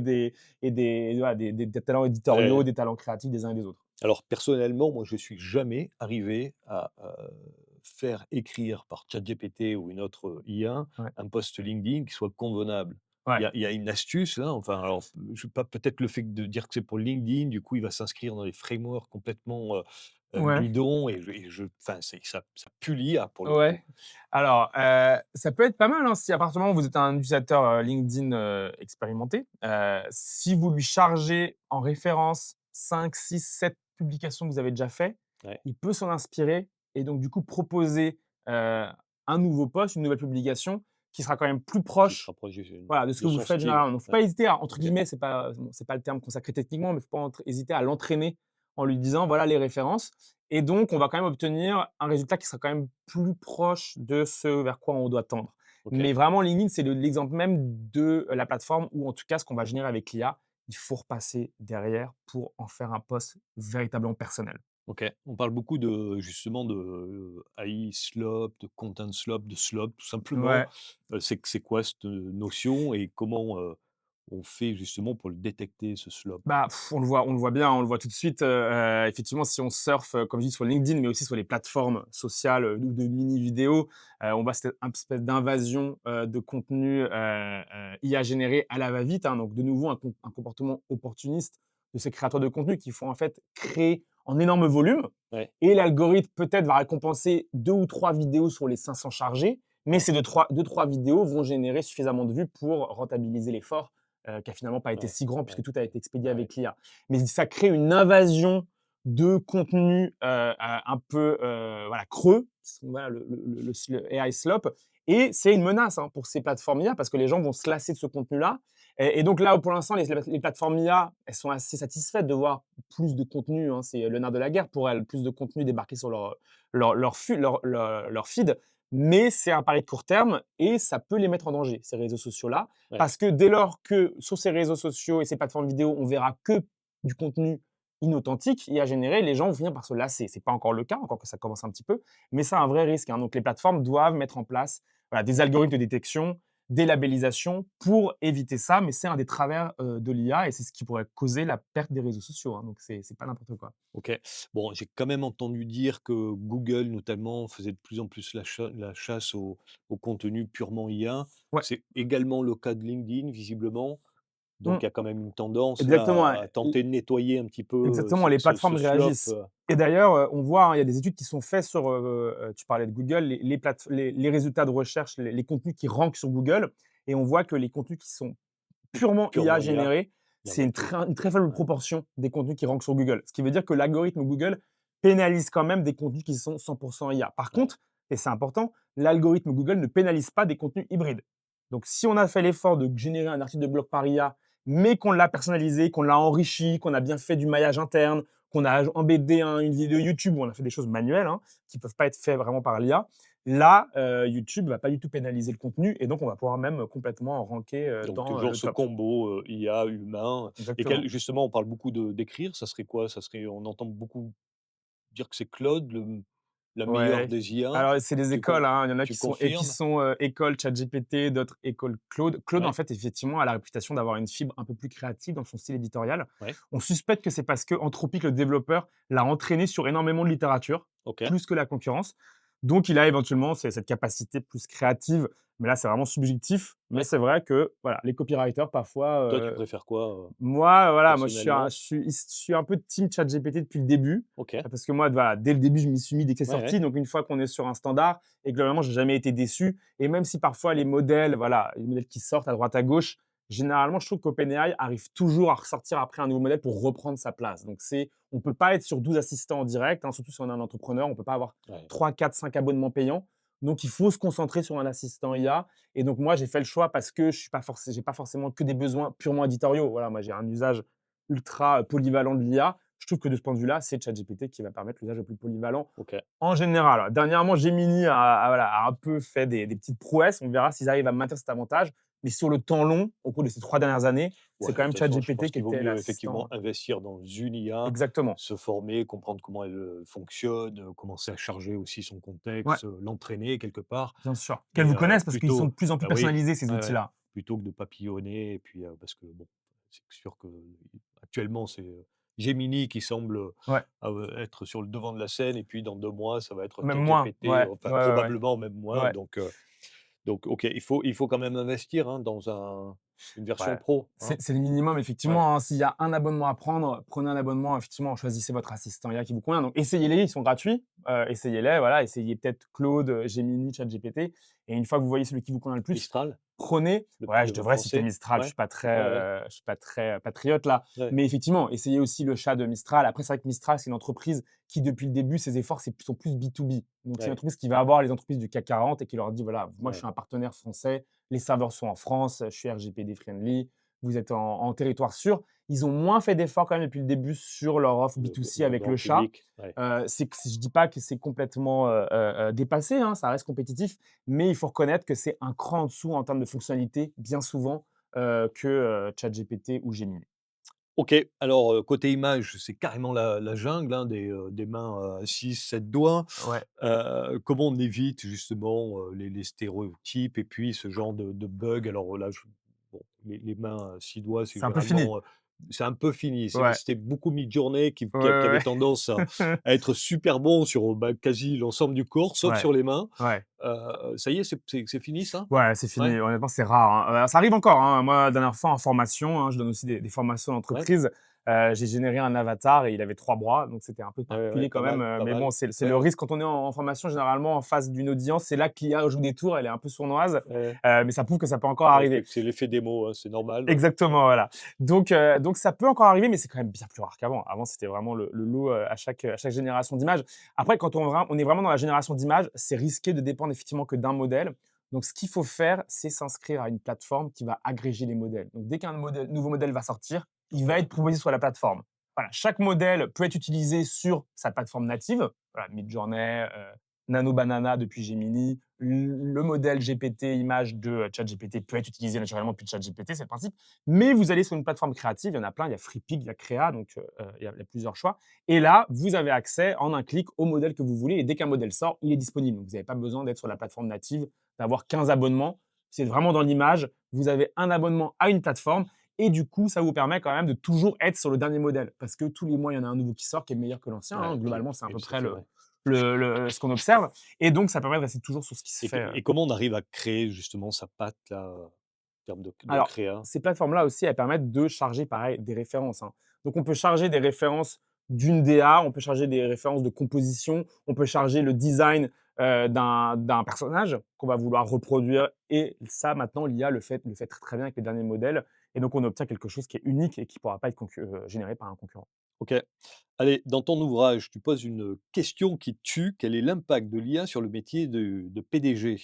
des talents éditoriaux, heu, des talents créatifs des uns et des autres. alors personnellement, moi, je suis jamais arrivé à, faire écrire par ChatGPT ou une autre, IA, Ouais. un post LinkedIn qui soit convenable. Ouais. Il y a une astuce là, enfin alors, je sais pas, peut-être le fait de dire que c'est pour LinkedIn, du coup, il va s'inscrire dans des frameworks complètement, Ouais. bidons enfin, ça pue l'IA pour le coup. Ouais. Alors, ça peut être pas mal, hein, si à partir du moment où vous êtes un utilisateur, LinkedIn, expérimenté, si vous lui chargez en référence 5, 6, 7 publications que vous avez déjà fait, Ouais, il peut s'en inspirer et donc du coup proposer, un nouveau post, une nouvelle publication qui sera quand même plus qui se proche, rapproche voilà, de ce de que vous son faites style. généralement. Donc faut Ouais, pas hésiter à entre OK, guillemets, c'est pas le terme consacré techniquement, mais faut pas hésiter à l'entraîner en lui disant: «Voilà les références» et donc on va quand même obtenir un résultat qui sera quand même plus proche de ce vers quoi on doit tendre. OK. Mais vraiment LinkedIn, c'est l'exemple même de la plateforme où en tout cas ce qu'on va générer avec l'IA, il faut repasser derrière pour en faire un post véritablement personnel. OK. On parle beaucoup de justement de, AI slop, de content slop, de slop tout simplement. Ouais. C'est quoi cette notion et comment, on fait justement pour le détecter ce slop? Bah, on le voit bien, on le voit tout de suite, effectivement, si on surfe, comme je dis, sur LinkedIn, mais aussi sur les plateformes sociales, ou de mini vidéos, on voit cette espèce d'invasion, de contenu, IA généré à la va-vite, hein. Donc de nouveau, un comportement opportuniste de ces créateurs de contenu qui font, en fait, créer en énorme volume Ouais, et l'algorithme, peut-être, va récompenser 2 ou 3 vidéos sur les 500 chargées, mais ouais, ces 2-3 vidéos vont générer suffisamment de vues pour rentabiliser l'effort qui a finalement pas été ouais, si grand ouais, puisque tout a été expédié ouais, avec l'IA. Mais ça crée une invasion de contenu un peu voilà, creux, voilà, le AI slop, et c'est une menace hein, pour ces plateformes IA parce que les gens vont se lasser de ce contenu-là. Et donc là, pour l'instant, les plateformes IA, elles sont assez satisfaites de voir plus de contenu, hein, c'est le nerf de la guerre pour elles, plus de contenu débarquer sur leur feed, mais c'est un pari de court terme et ça peut les mettre en danger, ces réseaux sociaux-là, ouais, parce que dès lors que sur ces réseaux sociaux et ces plateformes vidéo, on verra que du contenu inauthentique et à générer, les gens vont finir par se lasser. C'est pas encore le cas, encore que ça commence un petit peu, mais c'est un vrai risque, hein. Donc les plateformes doivent mettre en place, voilà, des algorithmes de détection, des labellisations pour éviter ça, mais c'est un des travers, de l'IA et c'est ce qui pourrait causer la perte des réseaux sociaux, hein. Donc c'est pas n'importe quoi. OK. Bon, j'ai quand même entendu dire que Google notamment faisait de plus en plus la chasse au contenu purement IA. Ouais. C'est également le cas de LinkedIn visiblement? Donc Mmh. il y a quand même une tendance Exactement, là ouais. à tenter de nettoyer un petit peu, Exactement, les ce plateformes slop, réagissent et d'ailleurs, on voit, hein, il y a des études qui sont faites sur, tu parlais de Google, les résultats de recherche, les contenus qui rankent sur Google et on voit que les contenus qui sont purement IA purement IA, générés, il y en c'est a peu. une très faible Ouais, proportion des contenus qui rankent sur Google. Ce qui veut dire que l'algorithme Google pénalise quand même des contenus qui sont 100 IA. Par ouais, contre, et c'est important, l'algorithme Google ne pénalise pas des contenus hybrides. Donc si on a fait l'effort de générer un article de blog par IA, mais qu'on l'a personnalisé, qu'on l'a enrichi, qu'on a bien fait du maillage interne, qu'on a embêté une vidéo YouTube où on a fait des choses manuelles, hein, qui ne peuvent pas être faites vraiment par l'IA, là, YouTube ne va pas du tout pénaliser le contenu et donc on va pouvoir même complètement ranker donc dans toujours le ce top. combo, IA, humain et Exactement. quel justement on parle beaucoup de d'écrire, ça serait quoi? Ça serait on entend beaucoup dire que c'est Claude la meilleure Ouais. des IA. Alors, c'est des écoles, hein. Il y en a Tu qui confirmes? sont, école ChatGPT, d'autres école Claude. Claude, en Ouais, fait, effectivement, a la réputation d'avoir une fibre un peu plus créative dans son style éditorial. ouais, On suspecte que c'est parce que Anthropic, le développeur, l'a entraîné sur énormément de littérature, OK. plus que la concurrence. Donc il a éventuellement cette capacité plus créative, mais là, c'est vraiment subjectif. Mais Ouais. c'est vrai que, voilà, les copywriters parfois, Toi, tu préfères quoi, moi, voilà, moi personnellement? je suis un peu team ChatGPT depuis le début, OK. parce que moi, voilà, dès le début, je m'y suis mis dès que c'est Ouais, ouais. sorti. Donc une fois qu'on est sur un standard et globalement, j'ai jamais été déçu et même si parfois les modèles, voilà, les modèles qui sortent à droite à gauche, généralement, je trouve qu'OpenAI arrive toujours à ressortir après un nouveau modèle pour reprendre sa place. Donc on peut pas être sur 12 assistants en direct, hein, surtout si on est un entrepreneur, on peut pas avoir Ouais. 3, 4, 5 abonnements payants. Donc il faut se concentrer sur un assistant IA et donc moi, j'ai fait le choix parce que j'ai pas forcément que des besoins purement éditoriaux. Voilà, moi, j'ai un usage ultra polyvalent de l'IA. Je trouve que de ce point de vue-là, c'est ChatGPT qui va permettre l'usage le plus polyvalent OK. en général. Dernièrement, Gemini voilà, a un peu fait des petites prouesses. On verra s'ils arrivent à maintenir cet avantage. mais sur le temps long, au cours de ces 3 dernières années, c'est Ouais, quand de même toute façon, je ChatGPT pense qui qu'il vaut était mieux effectivement l'assistant investir dans une IA, exactement. se former, comprendre comment elle, fonctionne, commencer à charger aussi son Ouais, contexte, l'entraîner quelque part bien sûr. Qu'elles et vous connaissent parce qu'ils sont plutôt de plus en plus bah, oui, personnalisés ces ouais, ouais, outils-là. plutôt que de papillonner et puis, parce que bon, c'est sûr que actuellement c'est, Gemini qui semble, Ouais, être sur le devant de la scène et puis dans 2 mois, ça va être même moins. ChatGPT, Ouais, enfin ouais, ouais, ouais. probablement même moins Ouais, donc OK, il faut quand même investir, hein, dans une version ouais. pro, hein? C'est le minimum Ouais. effectivement, hein. S'il y a un abonnement à prendre, prenez un abonnement, effectivement, choisissez votre assistant IA qui vous convient. Donc essayez-les, ils sont gratuits, essayez-les, voilà, essayez peut-être Claude, Gemini, ChatGPT et une fois que vous voyez celui qui vous convient le plus, Mistral? prenez ouais, je Le devrais citer français? Mistral, Ouais. Ouais, ouais, je suis pas très, patriote là, ouais, mais effectivement, essayez aussi le chat de Mistral. Après, c'est vrai que Mistral, c'est une entreprise qui, depuis le début, ses efforts, sont plus B2B. Donc c'est une ouais, entreprise qui va avoir les entreprises du CAC 40 et qui leur dit: «Voilà, moi, je ouais. suis un partenaire français, les serveurs sont en France, je suis RGPD friendly, vous êtes en territoire sûr». Ils ont moins fait d'efforts quand même depuis le début sur leur offre B2C Le avec grand le chat. public, ouais. C'est que je dis pas que c'est complètement, dépassé, hein, ça reste compétitif, mais il faut reconnaître que c'est un cran en dessous en termes de fonctionnalité, bien souvent, que, ChatGPT ou Gemini. OK, alors, côté image, c'est carrément la jungle, hein, des mains à 6-7 doigts. Ouais, Comment on évite justement, les stéréotypes et puis ce genre de bug? Alors là, bon, les mains à 6 doigts, c'est c'est un peu fini. généralement, c'est un peu fini. Ouais. C'était beaucoup Midjourney Ouais, qui avait ouais, tendance à ouais. être super bon sur, bah, quasi l'ensemble du corps, sauf Ouais, sur les mains. ouais. Ça y est, c'est fini ça? Ouais, c'est Ouais, fini. Honnêtement, c'est rare, hein. Ça arrive encore, hein. Moi, la dernière fois en formation, hein, je donne aussi des formations ouais, d'entreprise. J'ai généré un avatar et il avait 3 bras, donc c'était un peu ouais, ouais, particulier quand pas même, mal, pas mais bon, mal. c'est le Ouais, risque quand on est en formation, généralement en face d'une audience, c'est là que l'IA joue des tours, elle est un peu sournoise, ouais. mais ça prouve que ça peut encore Ouais, arriver. c'est l'effet démo, hein, c'est normal, ouais. Exactement, voilà. Donc ça peut encore arriver, mais c'est quand même bien plus rare qu'avant. Avant, c'était vraiment le lot, à chaque génération d'images. Après, quand on est vraiment dans la génération d'images, c'est risqué de dépendre effectivement que d'un modèle. Donc ce qu'il faut faire, c'est s'inscrire à une plateforme qui va agréger les modèles. Donc dès qu'un nouveau modèle va sortir, il va Ouais, être proposé sur la plateforme. Voilà, chaque modèle peut être utilisé sur sa plateforme native, voilà, Midjourney, Nano Banana depuis Gemini, le modèle GPT image de, ChatGPT peut être utilisé naturellement depuis ChatGPT, c'est le principe. Mais vous allez sur une plateforme créative, il y en a plein, il y a Freepik, il y a Créa, donc il y a plusieurs choix. Et là, vous avez accès en un clic au modèle que vous voulez et dès qu'un modèle sort, il est disponible. Donc vous n'avez pas besoin d'être sur la plateforme native, d'avoir 15 abonnements. C'est vraiment dans l'image, vous avez un abonnement à une plateforme et du coup, ça vous permet quand même de toujours être sur le dernier modèle parce que tous les mois, il y en a un nouveau qui sort qui est meilleur que l'ancien, ouais hein. et puis Globalement, c'est à et peu puis ça près fait ouais. ce qu'on observe et donc ça permet de rester toujours sur ce qui se fait, Et comment on arrive à créer justement sa patte là, en termes de Alors, créa? ces plateformes-là aussi, elles permettent de charger pareil des références, hein. Donc on peut charger des références d'une DA, on peut charger des références de composition, on peut charger le design, d'un personnage qu'on va vouloir reproduire et ça maintenant l'IA le fait très, très bien avec les derniers modèles et donc on obtient quelque chose qui est unique et qui ne pourra pas être généré par un concurrent. OK. Allez, dans ton ouvrage, tu poses une question qui tue. Quel est l'impact de l'IA sur le métier de PDG?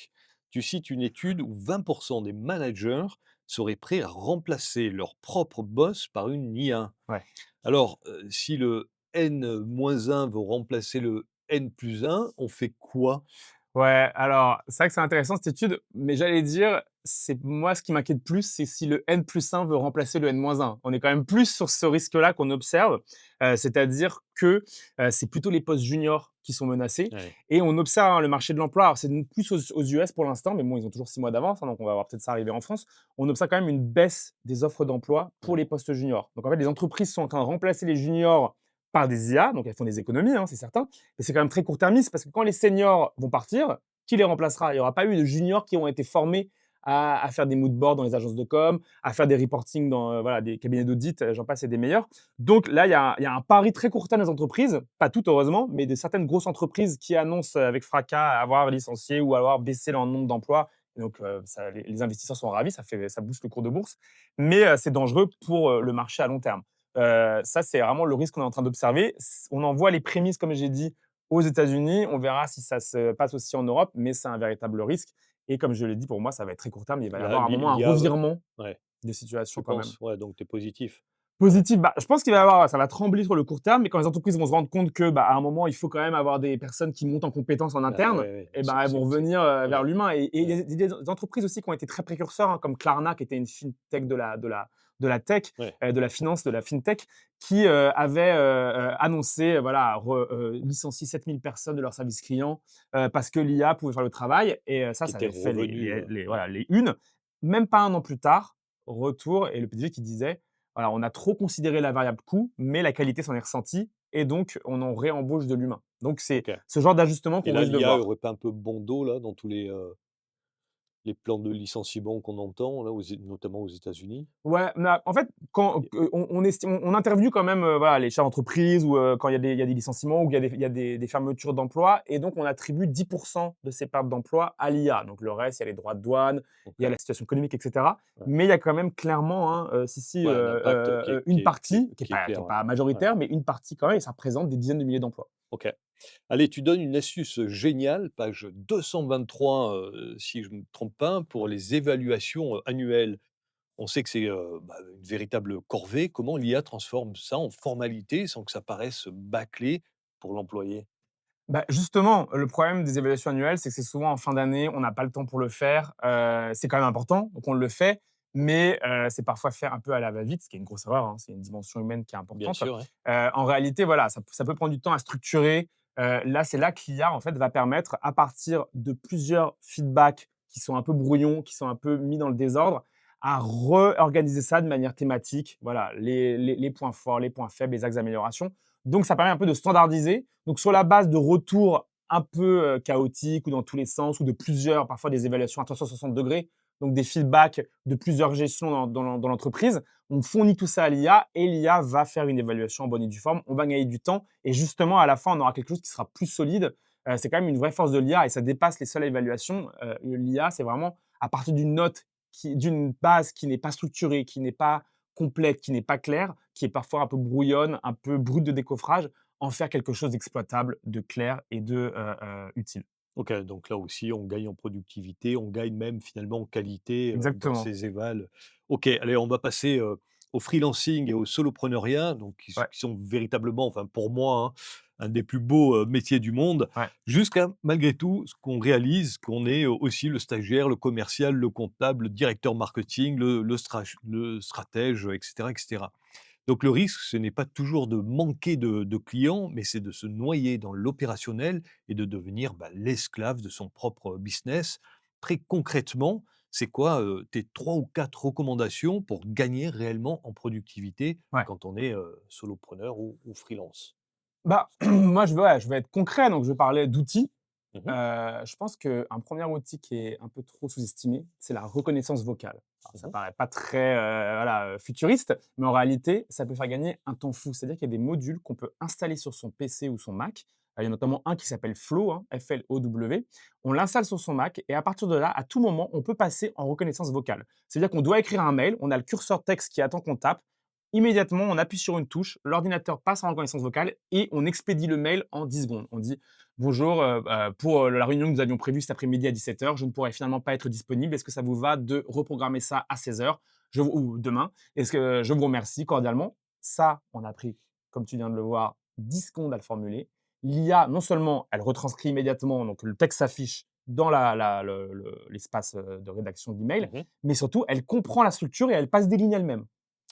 Tu cites une étude où 20 des managers seraient prêts à remplacer leur propre boss par une IA. Ouais. Alors, si le N-1 veut remplacer le N+1, on fait quoi? Ouais, alors, c'est vrai que c'est intéressant cette étude, mais j'allais dire, c'est moi ce qui m'inquiète plus, c'est si le N+1 veut remplacer le N-1. On est quand même plus sur ce risque-là qu'on observe, c'est-à-dire que, c'est plutôt les postes juniors qui sont menacés Ouais, et on observe, hein, le marché de l'emploi, alors c'est plus aux US pour l'instant, mais bon, ils ont toujours 6 mois d'avance, hein, donc on va voir peut-être ça arriver en France. On observe quand même une baisse des offres d'emploi pour ouais, les postes juniors. Donc en fait, les entreprises sont en train de remplacer les juniors par des IA, donc elles font des économies, hein, c'est certain, mais c'est quand même très court-termiste parce que quand les seniors vont partir, qui les remplacera? Il n'y aura pas eu de juniors qui ont été formés à faire des mood boards dans les agences de com, à faire des reporting dans voilà, des cabinets d'audit, j'en passe et des meilleurs. Donc là, il y a un pari très court terme des entreprises, pas toutes heureusement, mais de certaines grosses entreprises qui annoncent avec fracas avoir licencié ou avoir baissé leur nombre d'emplois. Donc ça, les investisseurs sont ravis, ça booste le cours de bourse, mais c'est dangereux pour le marché à long terme. Ça, c'est vraiment le risque qu'on est en train d'observer. On en voit les prémices, comme j'ai dit, aux États-Unis. On verra si ça se passe aussi en Europe, mais c'est un véritable risque. Et comme je l'ai dit, pour moi, ça va être très court terme. Il va y là, avoir un moment un l'IA va revirement ouais, de tu situation quand même. penses? Ouais, donc tu es positif. Positif, bah, je pense qu'il va y avoir ça va trembler sur le court terme, mais quand les entreprises vont se rendre compte que, bah, à un moment, il faut quand même avoir des personnes qui montent en compétences en Ouais, interne, ouais, et ben, elles vont revenir, vers ouais, l'humain et il y ouais, a des entreprises aussi qui ont été très précurseurs, hein, comme Klarna, qui était une fintech de la tech, ouais. de la finance, de la fintech, qui, avait, annoncé, voilà, licencier 7 000 personnes de leur service client, parce que l'IA pouvait faire le travail et Qui ça était avait fait revenu, ouais. voilà, les unes. Même pas un an plus tard, retour et le PDG qui disait: voilà, on a trop considéré la variable coût, mais la qualité s'en est ressentie et donc on en réembauche de l'humain. Donc c'est OK. ce genre d'ajustement Et qu'on là, risque de l'IA voir. aurait pas un peu bon dos là, dans tous les plans de licenciement qu'on entend là, notamment aux États-Unis? Ouais, mais en fait, quand Et on interviewe quand même, voilà, les chefs d'entreprise ou, quand il y a des licenciements ou il y a des fermetures d'emplois et donc on attribue 10 de ces pertes d'emploi à l'IA. Donc le reste, il y a les droits de douane, il y a OK, la situation économique et cetera. ouais. Mais il y a quand même clairement, hein, si, Ouais, un impact une partie qui est qui est pas qui clair, est ouais. pas Ouais, majoritaire, mais une partie quand même et ça représente des dizaines de milliers d'emplois. OK. Allez, tu donnes une astuce géniale, page 223, si je ne me trompe pas, pour les évaluations, annuelles. On sait que c'est, bah, une véritable corvée. Comment l'IA transforme ça en formalité sans que ça paraisse bâclé pour l'employé? Bah, justement, le problème des évaluations annuelles, c'est que c'est souvent en fin d'année, on n'a pas le temps pour le faire. C'est quand même important, donc on le fait, mais c'est parfois faire un peu à la va-vite, ce qui est une grosse erreur, hein, c'est une dimension humaine qui est Bien importante. sûr, ouais. En réalité, voilà, ça peut prendre du temps à structurer. Là, c'est là que l'IA, en fait, va permettre, à partir de plusieurs feedbacks qui sont un peu brouillons, qui sont un peu mis dans le désordre, à réorganiser ça de manière thématique. Voilà, les points forts, les points faibles, les axes d'amélioration. Donc ça permet un peu de standardiser. Donc sur la base de retours un peu, chaotiques ou dans tous les sens ou de plusieurs, parfois des évaluations à 360°, donc des feedbacks de plusieurs gestions dans l'entreprise. On fournit tout ça à l'IA et l'IA va faire une évaluation en bonne et due forme. On va gagner du temps et justement à la fin, on aura quelque chose qui sera plus solide. C'est quand même une vraie force de l'IA et ça dépasse les seules évaluations. L'IA, c'est vraiment à partir d'une base qui n'est pas structurée, qui n'est pas complète, qui n'est pas claire, qui est parfois un peu brouillonne, un peu brute de décoffrage, en faire quelque chose d'exploitable, de clair et de, utile. OK, donc là aussi, on gagne en productivité, on gagne même finalement en qualité, dans Exactement. ces évals. OK, allez, on va passer, au freelancing et au solopreneuriat, donc Ouais, qui sont véritablement, enfin pour moi, hein, un des plus beaux, métiers du monde, ouais. jusqu'à malgré tout, ce qu'on réalise qu'on est, aussi le stagiaire, le commercial, le comptable, le directeur marketing, le stratège, et cetera. Donc le risque, ce n'est pas toujours de manquer de clients, mais c'est de se noyer dans l'opérationnel et de devenir, bah, l'esclave de son propre business. Très concrètement, c'est quoi, tes 3 ou 4 recommandations pour gagner réellement en productivité Ouais. quand on est, solopreneur ou freelance? Bah, moi, je vais être concret, donc je vais parler d'outils. Mmh. Je pense qu'un premier outil qui est un peu trop sous-estimé, c'est la reconnaissance vocale. Alors ça Mmh. paraît pas très, voilà, futuriste, mais en réalité, ça peut faire gagner un temps fou. C'est-à-dire qu'il y a des modules qu'on peut installer sur son PC ou son Mac. Il y a notamment un qui s'appelle Flow, hein, Flow. On l'installe sur son Mac et à partir de là, à tout moment, on peut passer en reconnaissance vocale. C'est-à-dire qu'on doit écrire un mail, on a le curseur texte qui attend qu'on tape. Immédiatement, on appuie sur une touche, l'ordinateur passe en reconnaissance vocale et on expédie le mail en 10 secondes. On dit: «Bonjour, pour, la réunion que nous avions prévue cet après-midi à 17 heures, je ne pourrai finalement pas être disponible. Est-ce que ça vous va de reprogrammer ça à 16 heures ou demain? Est-ce que je vous remercie cordialement». Ça, on a pris, comme tu viens de le voir, 10 secondes à le formuler. L'IA, non seulement elle retranscrit immédiatement, donc le texte s'affiche dans l'espace, de rédaction de l'email, Mmh. mais surtout elle comprend la structure et elle passe des lignes elle-même.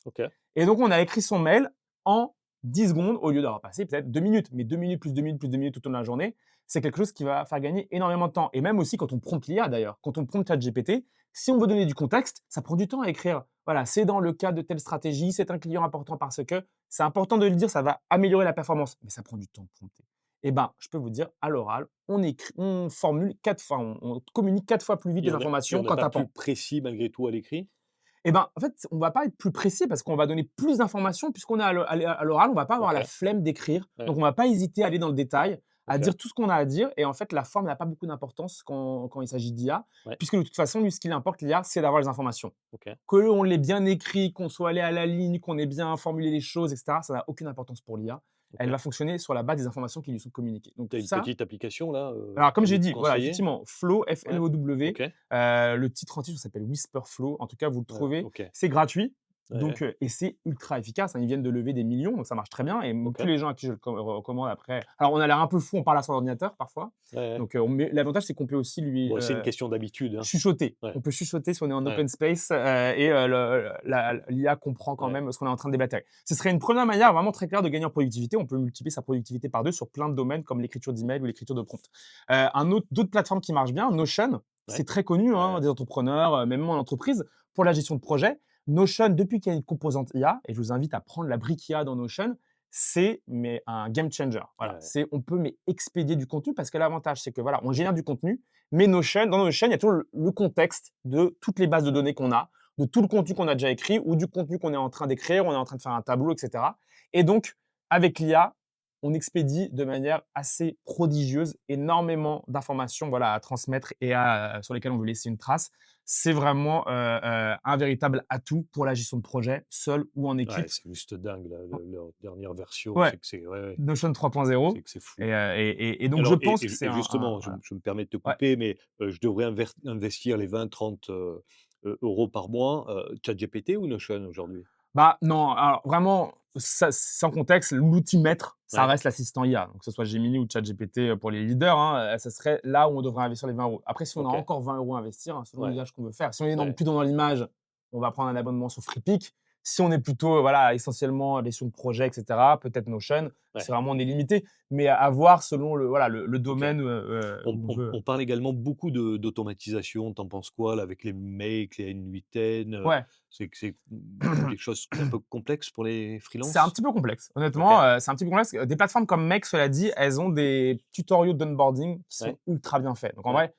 OK. Et donc, on a écrit son mail en 10 secondes au lieu d'avoir passé peut-être 2 minutes. Mais 2 minutes, plus 2 minutes, plus 2 minutes tout au long de la journée, c'est quelque chose qui va faire gagner énormément de temps. Et même aussi quand on prompte l'IA d'ailleurs, quand on prompte ChatGPT, si on veut donner du contexte, ça prend du temps à écrire. Voilà, c'est dans le cadre de telle stratégie, c'est un client important parce que c'est important de le dire, ça va améliorer la performance. Mais ça prend du temps de prompter. Eh ben, je peux vous dire, à l'oral, on écrit, on formule 4 fois, on communique 4 fois plus vite Et des on informations n'est qu'en pas plus tapant. précis malgré tout à l'écrit? Eh ben, en fait, on va pas être plus précis parce qu'on va donner plus d'informations puisqu'on est à l'oral, on va pas avoir la OK, flemme d'écrire. ouais, Donc on va pas hésiter à aller dans le détail, à OK, dire tout ce qu'on a à dire et en fait, la forme n'a pas beaucoup d'importance quand il s'agit d'IA ouais, puisque de toute façon, lui, ce qui l'importe l'IA, c'est d'avoir les informations. OK, Qu'on l'ait bien écrit, qu'on soit allé à la ligne, qu'on ait bien formulé les choses et cetera, ça n'a aucune importance pour l'IA. Elle OK. va fonctionner sur la base des informations qui lui sont communiquées. Donc Tu as une ça, petite application là, alors comme à j'ai nous dit, voilà, conseiller? effectivement, Flow, Ouais, Flow, OK, le titre entier, ça s'appelle Whisper Flow. En tout cas, vous le trouvez, OK. c'est gratuit. Ouais, Et c'est ultra efficace, hein. Ils viennent de lever des millions, donc ça marche très bien et tous OK. les gens à qui je le recommande après alors on a l'air un peu fou, on parle à son ordinateur parfois, Ouais, ouais. on met l'avantage c'est qu'on peut aussi lui, Bon, c'est une question d'habitude, hein. chuchoter. Ouais, On peut chuchoter si on est en ouais, open space, l'IA comprend quand ouais, même ce qu'on est en train de débattre. Ce serait une première manière vraiment très claire de gagner en productivité. On peut multiplier sa productivité par 2 sur plein de domaines comme l'écriture d'email ou l'écriture de prompt. D'autres plateformes qui marchent bien, Notion, c'est ouais, très connu, hein, ouais, des entrepreneurs, même en entreprise, pour la gestion de projet. Notion, depuis qu'il y a une composante IA, et je vous invite à prendre la brique IA dans Notion, c'est mais un game changer. Voilà, ouais, on peut mais expédier du contenu parce que l'avantage, c'est que voilà, on génère du contenu, mais dans Notion, il y a toujours le contexte de toutes les bases de données qu'on a, de tout le contenu qu'on a déjà écrit ou du contenu qu'on est en train d'écrire, on est en train de faire un tableau, etc. Et donc, avec l'IA, on expédie de manière assez prodigieuse énormément d'informations voilà, à transmettre et sur lesquelles on veut laisser une trace. C'est vraiment un véritable atout pour la gestion de projet, seul ou en ouais, équipe. c'est juste dingue là, leur dernière version, Ouais, c'est que c'est ouais, ouais, Notion c'est 3.0. que c'est fou. Et donc, je Alors pense que c'est et justement, voilà. je me permets de te Ouais. couper, mais je devrais investir les 20-30, euros par mois, ChatGPT ou Notion aujourd'hui? Bah, non, alors vraiment, ça sans contexte, l'outil maître, ça Ouais, reste l'assistant IA. Donc que ce soit Gemini ou ChatGPT, pour les leaders, hein, ça serait là où on devrait investir les 20 €. Après, si on a OK, encore 20 € à investir, hein, selon ouais, l'usage qu'on veut faire. Si on est ouais, plutôt dans l'image, on va prendre un abonnement sur Freepik. Si on est plutôt, voilà, essentiellement gestion de projet et cetera, peut-être Notion. ouais, C'est vraiment on est limité, mais à voir selon voilà, le OK. domaine, On où on on veut on parle également beaucoup d'automatisation. Tu en penses quoi là, avec les Make, les N8N, ouais. c'est que c'est, des choses un peu complexes pour les C'est un freelances? petit peu complexe. OK, Honnêtement, c'est un petit peu complexe. Des plateformes comme Make, cela dit, elles ont des tutoriaux d'onboarding qui sont ouais, ultra bien faits. Donc en ouais, vrai,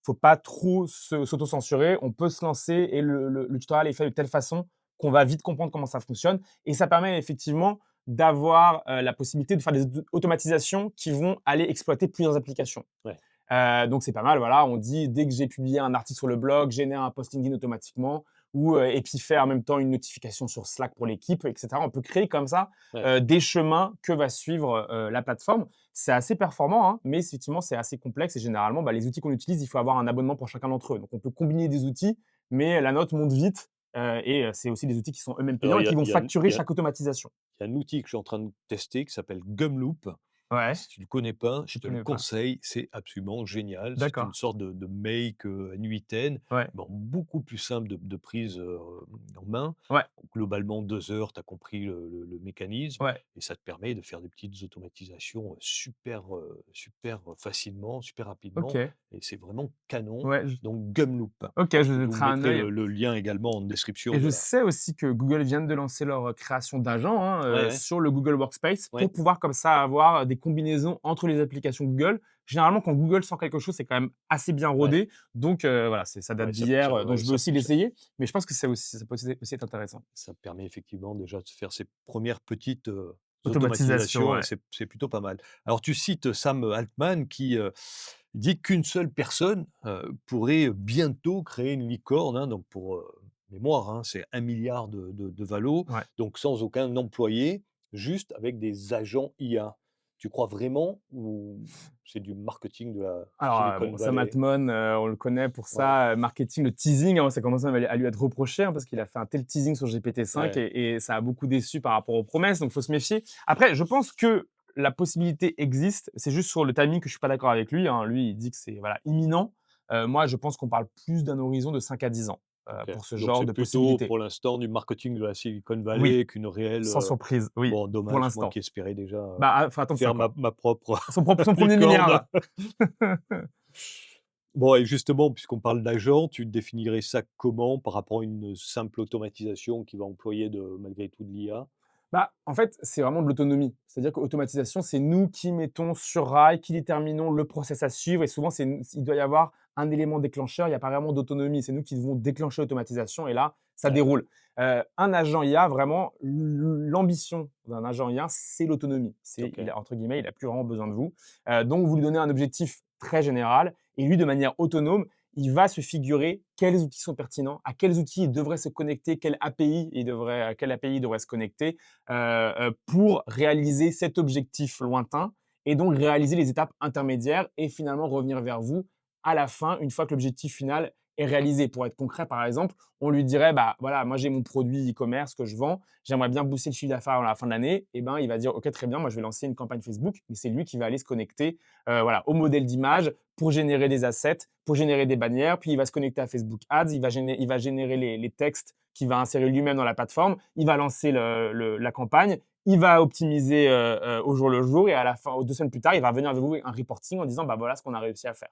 faut pas trop s'auto-censurer. On peut se lancer et le tutoriel est fait de telle façon qu'on va vite comprendre comment ça fonctionne et ça permet effectivement d'avoir, la possibilité de faire des automatisations qui vont aller exploiter plusieurs applications. ouais, Donc c'est pas mal, voilà, on dit dès que j'ai publié un article sur le blog, génère un posting in automatiquement et puis faire en même temps une notification sur Slack pour l'équipe et cetera. On peut créer comme ça, ouais. des chemins que va suivre, la plateforme. C'est assez performant, hein, mais effectivement, c'est assez complexe et généralement, bah, les outils qu'on utilise, il faut avoir un abonnement pour chacun d'entre eux. Donc on peut combiner des outils, mais la note monte vite, c'est aussi des outils qui sont eux-mêmes payants Alors et qui vont facturer il y a chaque automatisation. il y a un outil que je suis en train de tester qui s'appelle Gumloop. Ouais, Si tu ne le connais pas, je je te le connais pas. conseille, c'est absolument génial. C'est une D'accord. sorte de Make, N8N, Ouais, bon, beaucoup plus simple de prise, en main. ouais, Globalement 2 heures, tu as compris le mécanisme ouais. et ça te permet de faire des petites automatisations, super facilement, super rapidement OK. et c'est vraiment canon. Ouais, Donc Gumloop. OK, je Je vous jetterai un mettrai œil le lien également en et description je de la sais aussi que Google vient de lancer leur, création d'agents, hein, ouais, ouais, sur le Google Workspace ouais, pour pouvoir comme ça avoir des combinaisons entre les applications Google. Généralement, quand Google sort quelque chose, c'est quand même assez bien ouais, rodé donc voilà, ça date ouais, d'hier, donc ouais, je veux aussi l'essayer, mais je pense que ça peut aussi être intéressant. ça permet effectivement déjà de faire ses premières petites, Automatisation, automatisations et ouais. c'est plutôt pas mal. Alors tu cites Sam Altman qui, dit qu'une seule personne, pourrait bientôt créer une licorne, hein, donc pour, mémoire, hein, c'est 1 000 000 de valo, Ouais. donc sans aucun employé, juste avec des agents IA. Tu crois vraiment ou c'est du marketing de la Alors, Silicon bon, Sam Valley? Altman, on le connaît pour Ouais, ça, marketing, le teasing, hein, ça commence même à lui être reproché, hein, parce qu'il a fait un tel teasing sur GPT-5 ouais, et ça a beaucoup déçu par rapport aux promesses, donc il faut se méfier. Après, je pense que la possibilité existe, c'est juste sur le timing que je suis pas d'accord avec lui, hein. Lui, il dit que c'est, voilà, imminent. Moi, je pense qu'on parle plus d'un horizon de 5 à 10 ans, OK. pour ce Donc genre c'est de plutôt possibilités. pour l'instant du marketing de la Silicon Oui, Valley qu'une réelle, sans surprise, oui, bon pour dommage, moi l'instant. qui espérais déjà, Bah, ah, faut attendre faire 5 ans. ma propre Son 1er licorne. milliard. Bon et justement, puisqu'on parle d'agent, tu définirais ça comment par rapport à une simple automatisation qui va employer malgré tout de l'IA? Bah, en fait, c'est vraiment de l'autonomie. C'est-à-dire qu'automatisation, c'est nous qui mettons sur rail, qui déterminons le process à suivre et souvent, il doit y avoir un élément déclencheur, il n'y a pas vraiment d'autonomie. C'est nous qui devons déclencher l'automatisation et là, ça Ouais, déroule. Un agent IA, vraiment, l'ambition d'un agent IA, c'est l'autonomie. OK. Entre guillemets, il n'a plus vraiment besoin de vous. Donc, vous lui donnez un objectif très général et lui, de manière autonome, il va se figurer quels outils sont pertinents, à quels outils il devrait se connecter, à quelle API il devrait se connecter pour réaliser cet objectif lointain et donc réaliser les étapes intermédiaires et finalement revenir vers vous à la fin, une fois que l'objectif final est réalisé. Pour être concret, par exemple, on lui dirait: «Bah, voilà, moi j'ai mon produit e-commerce que je vends, j'aimerais bien booster le chiffre d'affaires à la fin de l'année» et ben, il va dire: «OK, très bien, moi je vais lancer une campagne Facebook» et c'est lui qui va aller se connecter, voilà, au modèle d'image pour générer des assets, pour générer des bannières, puis il va se connecter à Facebook Ads, il va générer les textes qu'il va insérer lui-même dans la plateforme, il va lancer la campagne, il va optimiser, au jour le jour et à la fin 2 semaines plus tard, il va revenir avec vous un reporting en disant: «Bah, voilà ce qu'on a réussi à faire».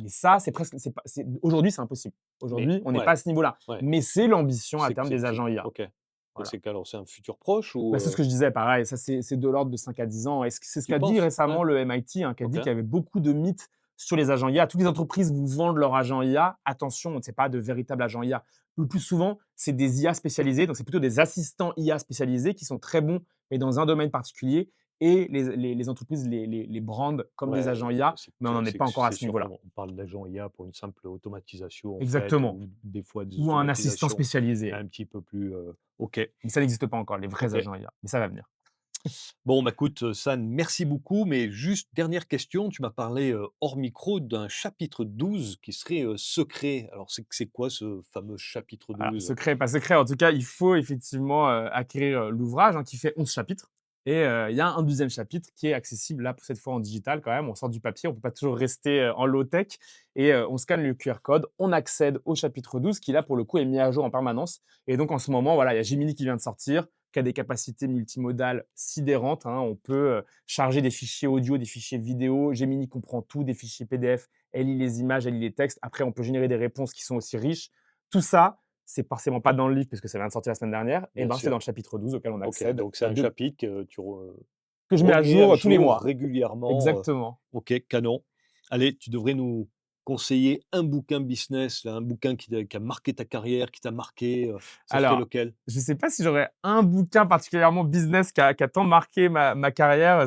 Mais ça, c'est presque c'est aujourd'hui, c'est impossible. Mais Aujourd'hui, on n'est ouais, pas à ce niveau-là. ouais. Mais c'est l'ambition à C'est que terme des c'est agents IA. OK. Et Voilà. c'est qu'alors c'est un futur proche ou, Bah, c'est ce que je disais, pareil, ça c'est de l'ordre de 5 à 10 ans et c'est ce tu qu'a dit penses? Ouais, récemment le MIT, hein, qui a OK. dit qu'il y avait beaucoup de mythes sur les agents IA. Toutes les entreprises vous vendent leurs agents IA. Attention, ce n'est pas de véritables agents IA. Le plus souvent, c'est des IA spécialisés, donc c'est plutôt des assistants IA spécialisés qui sont très bons, mais dans un domaine particulier et les entreprises les brandent comme des Ouais, agents IA, c'est mais on que n'en est c'est pas que encore à c'est ce sûr, niveau-là. on parle d'agents IA pour une simple automatisation en fait Exactement. ou des fois des Ou un assistant automatisations spécialisé. un petit peu plus, OK, Mais ça n'existe pas encore, les vrais OK. agents IA, mais ça va venir. Bon, bah, écoute, San, merci beaucoup, mais juste dernière question, tu m'as parlé, hors micro d'un chapitre 12 qui serait, secret. Alors c'est quoi ce fameux chapitre Alors, 12? secret, pas secret, en tout cas, il faut effectivement, acquérir, l'ouvrage, hein, qui fait 11 chapitres et il y a un 12e chapitre qui est accessible là, pour cette fois en digital quand même. On sort du papier, on peut pas toujours rester, en low tech et on scanne le QR code, on accède au chapitre 12 qui là, pour le coup, est mis à jour en permanence et donc en ce moment, voilà, il y a Gemini qui vient de sortir, qui a des capacités multimodales sidérantes, hein. On peut, charger des fichiers audio, des fichiers vidéo. Gemini comprend tout, des fichiers PDF, elle lit les images, elle lit les textes. Après, on peut générer des réponses qui sont aussi riches. Tout ça, c'est forcément pas dans le livre puisque ça vient de sortir la semaine dernière et Bien ben, c'est sûr. dans le chapitre 12 auquel on OK, accède, donc c'est un de chapitre que tu que je mets à remets à jour, tous les jour mois. régulièrement, Exactement. OK, canon. Allez, tu devrais nous conseiller un bouquin business, là, un bouquin qui a marqué ta carrière, qui t'a marqué, ça serait Alors, lequel? je sais pas si j'aurais un bouquin particulièrement business qui a tant marqué ma carrière.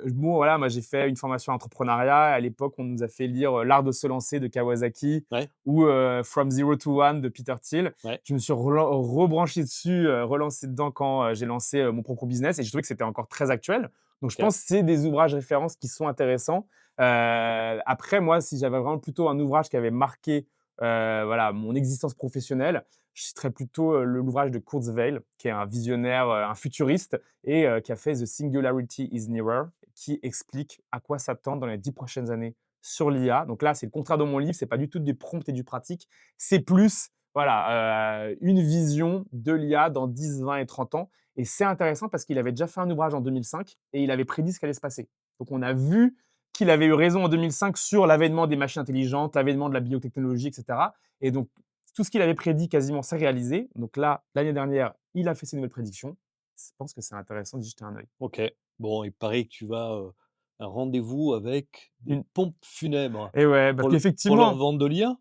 Bon, voilà, moi, j'ai fait une formation entrepreneuriat. À l'époque, on nous a fait lire, «L'art de se lancer» de Kawasaki Ouais, ou, «From Zero to One» de Peter Thiel. ouais, Je me suis rebranché dessus, relancé dedans quand, j'ai lancé, mon propre business et j'ai trouvé que c'était encore très actuel. Donc je OK, pense que c'est des ouvrages références qui sont intéressants. Après moi, si j'avais vraiment plutôt un ouvrage qui avait marqué, voilà, mon existence professionnelle, je citerais plutôt, l'ouvrage de Kurzweil, qui est un visionnaire, un futuriste et qui a fait «The Singularity is Nearer», qui explique à quoi s'attendre dans les 10 prochaines années sur l'IA. Donc là, c'est le contraire de mon livre, c'est pas du tout du prompt et du pratique, c'est plus, voilà, une vision de l'IA dans 10, 20 et 30 ans et c'est intéressant parce qu'il avait déjà fait un ouvrage en 2005 et il avait prédit ce qui allait se passer. Donc on a vu qu'il avait eu raison en 2005 sur l'avènement des machines intelligentes, l'avènement de la biotechnologie et cetera et donc tout ce qu'il avait prédit quasiment s'est réalisé. Donc là, l'année dernière, il a fait ses nouvelles prédictions. Je pense que c'est intéressant d'y jeter un œil. OK. Bon, il paraît que tu as, un rendez-vous avec des Une pompes funèbres et ouais, parce pour leur qu'effectivement vendre de l'IA?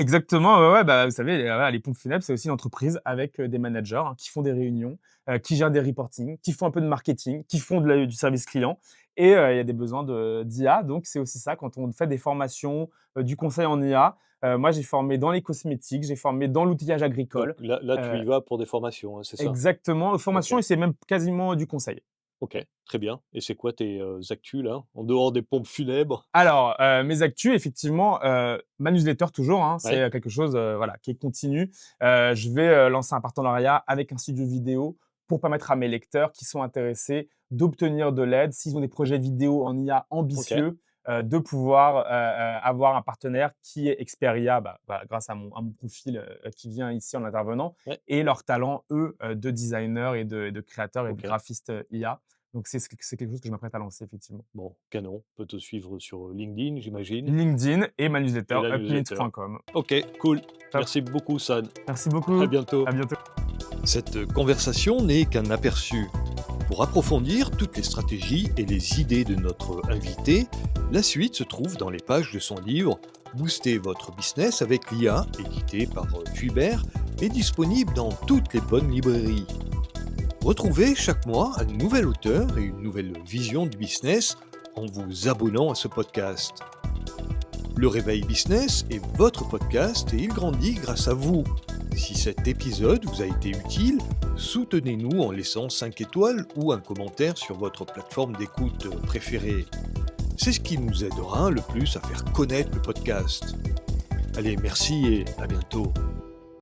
exactement, ouais, ouais, bah, vous savez, voilà, les pompes funèbres, c'est aussi une entreprise avec, des managers, hein, qui font des réunions, qui gèrent des reporting, qui font un peu de marketing, qui font du service client et il y a des besoins d'IA. Donc c'est aussi ça, quand on fait des formations, du conseil en IA. Moi, j'ai formé dans les cosmétiques, j'ai formé dans l'outillage Donc agricole. là, tu Heu y vas pour des formations, hein, c'est ça? Exactement, OK. formation et c'est même quasiment du conseil. OK, très bien. Et c'est quoi tes, actus là? En dehors des pompes funèbres? Alors, mes actus effectivement, ma newsletter toujours, hein, Ouais, c'est quelque chose, voilà, qui est continu. Je vais, lancer un partenariat avec un studio vidéo pour permettre à mes lecteurs qui sont intéressés d'obtenir de l'aide. S'ils ont des projets vidéo en IA OK, ambitieux, de pouvoir, avoir un partenaire qui est expert IA, bah, grâce à mon profil, qui vient ici en intervenant ouais, et leurs talents, eux, de designers et de créateurs et de OK. graphistes, IA. Donc c'est quelque chose que je m'apprête à lancer effectivement. Bon, canon. On peut te suivre sur, LinkedIn, j'imagine? LinkedIn et ma Et newsletter la newsletter. upmints.com. OK, cool. Top. Merci beaucoup, San. Merci À beaucoup. bientôt. À bientôt. Cette conversation n'est qu'un aperçu. Pour approfondir toutes les stratégies et les idées de notre invité, la suite se trouve dans les pages de son livre Booster votre business avec l'IA, édité par Tuibert et disponible dans toutes les bonnes librairies. Retrouvez chaque mois un nouvel auteur et une nouvelle vision du business en vous abonnant à ce podcast. Le Réveil Business est votre podcast et il grandit grâce à vous. Si cet épisode vous a été utile, soutenez-nous en laissant 5 étoiles ou un commentaire sur votre plateforme d'écoute préférée. C'est ce qui nous aidera le plus à faire connaître le podcast. Allez, merci et à bientôt.